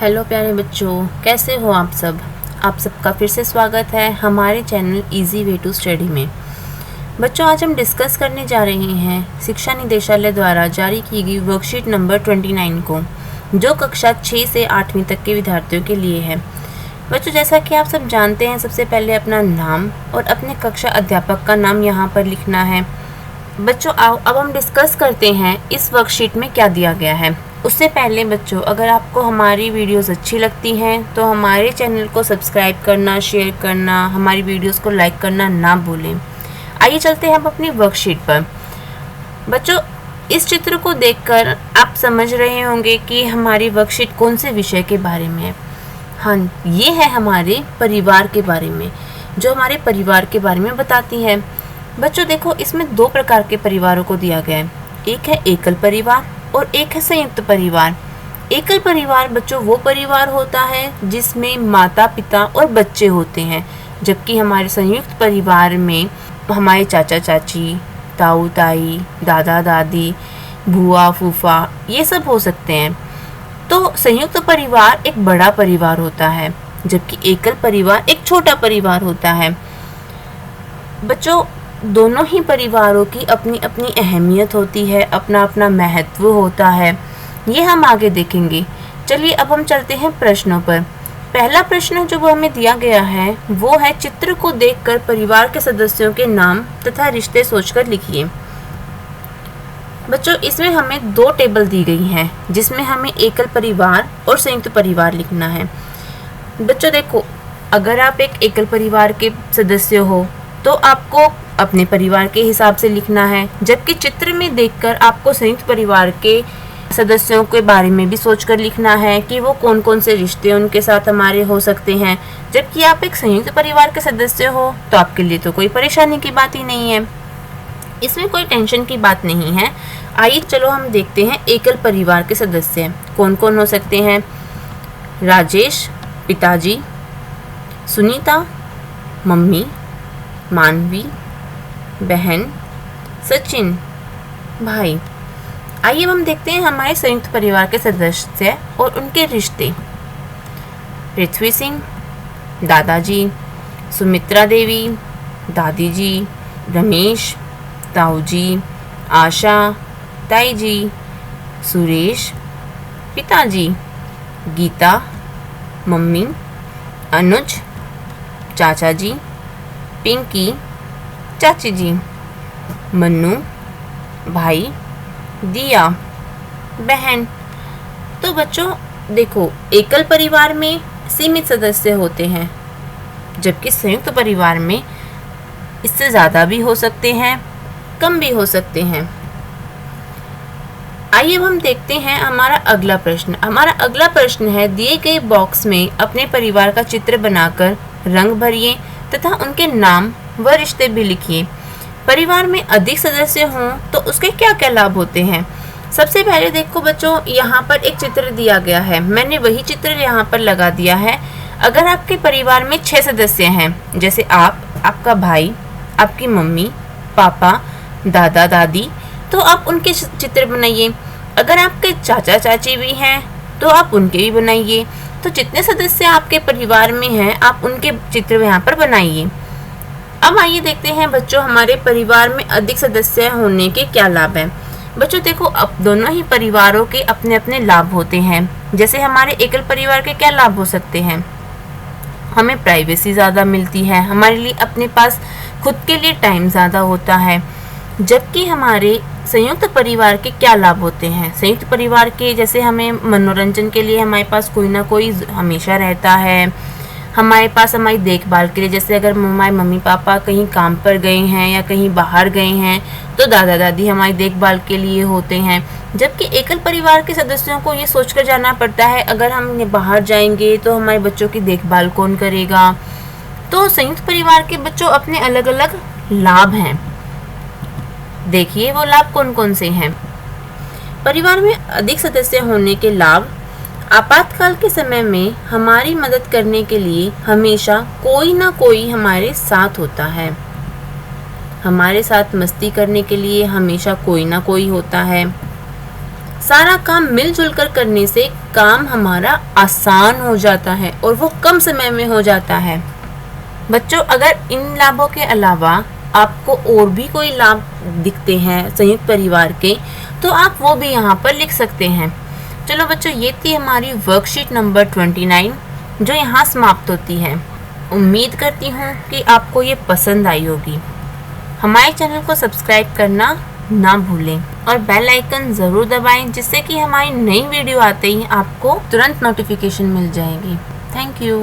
Hello प्यारे बच्चों, कैसे हो आप सब। आप सबका फिर से स्वागत है हमारे channel easy way to study में। बच्चों, आज हम डिस्कस करने जा रहे हैं शिक्षा निदेशालय द्वारा जारी की गई वर्कशीट नंबर 29 को, जो कक्षा 6 से 8वीं तक के विद्यार्थियों के लिए है। बच्चों, जैसा कि आप सब जानते हैं, सबसे पहले अपना नाम और अपने कक्षा अध्यापक का नाम यहाँ पर लिखना है। बच्चों, अब हम डिस्कस करते हैं इस वर्कशीट में क्या दिया गया है। उससे पहले बच्चों, अगर आपको हमारी वीडियोस अच्छी लगती हैं तो हमारे चैनल को सब्सक्राइब करना, शेयर करना, हमारी वीडियोस को लाइक करना ना भूलें। आइए चलते हैं हम अपनी वर्कशीट पर। बच्चों, इस चित्र को देखकर आप समझ रहे होंगे कि हमारी वर्कशीट कौन से विषय के बारे में है। हाँ, ये है हमारे परिवार के बारे में, जो हमारे परिवार के बारे में बताती है। बच्चों देखो, इसमें दो प्रकार के परिवारों को दिया गया है। एक है एकल परिवार और एक है संयुक्त परिवार। एकल परिवार बच्चों वो परिवार होता है जिसमें माता पिता और बच्चे होते हैं, जबकि हमारे संयुक्त परिवार में हमारे चाचा चाची, ताऊ ताई, दादा दादी, बुआ फूफा, ये सब हो सकते हैं। तो संयुक्त परिवार एक बड़ा परिवार होता है, जबकि एकल परिवार एक छोटा परिवार होता है। बच्चों, दोनों ही परिवारों की अपनी अपनी अहमियत होती है, अपना अपना महत्व होता है। ये हम आगे देखेंगे। चलिए अब हम चलते हैं प्रश्नों पर। पहला प्रश्न जो वो हमें दिया गया है वो है, चित्र को देखकर परिवार के सदस्यों के नाम तथा रिश्ते सोचकर लिखिए। बच्चों, इसमें हमें दो टेबल दी गई हैं, जिसमें हमें एकल परिवार और संयुक्त परिवार लिखना है। बच्चों देखो, अगर आप एक एकल परिवार के सदस्य हो तो आपको अपने परिवार के हिसाब से लिखना है, जबकि चित्र में देखकर आपको संयुक्त परिवार के सदस्यों के बारे में भी सोचकर लिखना है कि वो कौन कौन से रिश्ते उनके साथ हमारे हो सकते हैं। जबकि आप एक संयुक्त परिवार के सदस्य हो तो आपके लिए तो कोई परेशानी की बात ही नहीं है, इसमें कोई टेंशन की बात नहीं है। आइए चलो हम देखते हैं एकल परिवार के सदस्य कौन कौन हो सकते हैं। राजेश पिताजी, सुनीता मम्मी, मानवी बहन, सचिन भाई। आइए हम देखते हैं हमारे संयुक्त परिवार के सदस्य और उनके रिश्ते। पृथ्वी सिंह दादाजी, सुमित्रा देवी दादी जी, रमेश ताऊ जी, आशा ताई जी, सुरेश पिताजी, गीता मम्मी, अनुज चाचा जी, पिंकी चाची जी, मन्नू भाई, दिया बहन। तो बच्चों देखो, एकल परिवार में सीमित सदस्य होते हैं, जबकि संयुक्त परिवार में इससे ज़्यादा भी हो सकते हैं, कम भी हो सकते हैं। आइए अब हम देखते हैं हमारा अगला प्रश्न। हमारा अगला प्रश्न है, दिए गए बॉक्स में अपने परिवार का चित्र बनाकर रंग भरिए तथा उनके नाम व रिश्ते भी लिखिए। परिवार में अधिक सदस्य हों तो उसके क्या क्या लाभ होते हैं। सबसे पहले देखो बच्चों, यहाँ पर एक चित्र दिया गया है, मैंने वही चित्र यहाँ पर लगा दिया है। अगर आपके परिवार में 6 सदस्य हैं, जैसे आप, आपका भाई, आपकी मम्मी पापा, दादा दादी, तो आप उनके चित्र बनाइए। अगर आपके चाचा चाची भी हैं तो आप उनके भी बनाइए। तो जितने सदस्य आपके परिवार में हैं आप उनके चित्र यहाँ पर बनाइए। अब आइए देखते हैं बच्चों, हमारे परिवार में अधिक सदस्य होने के क्या लाभ हैं। बच्चों देखो, अब दोनों ही परिवारों के अपने अपने लाभ होते हैं। जैसे हमारे एकल परिवार के क्या लाभ हो सकते हैं, हमें प्राइवेसी ज़्यादा मिलती है, हमारे लिए अपने पास खुद के लिए टाइम ज़्यादा होता है। जबकि हमारे संयुक्त परिवार के क्या लाभ होते हैं, संयुक्त परिवार के जैसे हमें मनोरंजन के लिए हमारे पास कोई ना कोई हमेशा रहता है, हमारे पास हमारी देखभाल के लिए, जैसे अगर हमारे मम्मी पापा कहीं काम पर गए हैं या कहीं बाहर गए हैं तो दादा दादी हमारी देखभाल के लिए होते हैं। जबकि एकल परिवार के सदस्यों को ये सोचकर जाना पड़ता है, अगर हम बाहर जाएंगे तो हमारे बच्चों की देखभाल कौन करेगा। तो संयुक्त परिवार के बच्चों अपने अलग अलग लाभ हैं। देखिए वो लाभ कौन कौन से हैं। परिवार में अधिक सदस्य होने के लाभ, आपातकाल के समय में हमारी मदद करने के लिए हमेशा कोई ना कोई हमारे साथ होता है। हमारे साथ मस्ती करने के लिए हमेशा कोई ना कोई होता है। सारा काम मिलजुल कर करने से काम हमारा आसान हो जाता है और वो कम समय में हो जाता है। बच्चों, अगर इन लाभों के अलावा आपको और भी कोई लाभ दिखते हैं संयुक्त परिवार के, तो आप वो भी यहाँ पर लिख सकते हैं। चलो बच्चों, ये थी हमारी वर्कशीट नंबर 29 जो यहाँ समाप्त होती है। उम्मीद करती हूँ कि आपको ये पसंद आई होगी। हमारे चैनल को सब्सक्राइब करना ना भूलें और बेल आइकन ज़रूर दबाएं, जिससे कि हमारी नई वीडियो आते ही आपको तुरंत नोटिफिकेशन मिल जाएगी। Thank you.